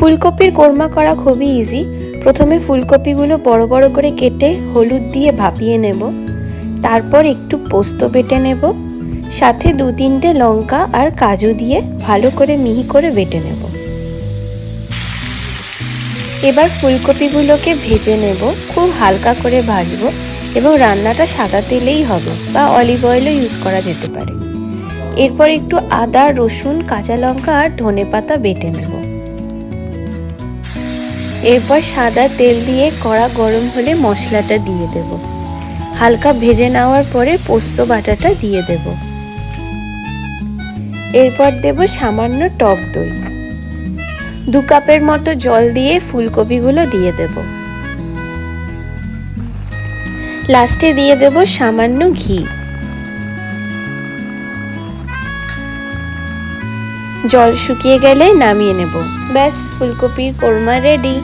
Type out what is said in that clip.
ফুলকপির কোরমা করা খুবই ইজি। প্রথমে ফুলকপিগুলো বড় বড় করে কেটে হলুদ দিয়ে ভাপিয়ে নেব। তারপর একটু পোস্ত বেটে নেব, সাথে 2-3টে লঙ্কা আর কাজু দিয়ে ভালো করে মিহি করে বেটে নেব। এবার ফুলকপিগুলোকে ভেজে নেব, খুব হালকা করে ভাজবো এবং রান্নাটা সাদা তেলেই হবে বা অলিভ অয়েলও ইউজ করা যেতে পারে। এরপর একটু আদা, রসুন, কাঁচা লঙ্কা আর ধনেপাতা বেটে নেব। এরপর সাদা তেল দিয়ে কড়া গরম হলে মশলাটা দিয়ে দেব। হালকা ভেজে নেওয়ার পরে পোস্ত বাটাটা দিয়ে দেব। এরপর দেব সামান্য টক দই। 2 কাপের মতো জল দিয়ে ফুলকপিগুলো দিয়ে দেব। লাস্টে দিয়ে দেব সামান্য ঘি। জল শুকিয়ে গেলে নামিয়ে নেব। ব্যাস, ফুলকপির কোরমা রেডি।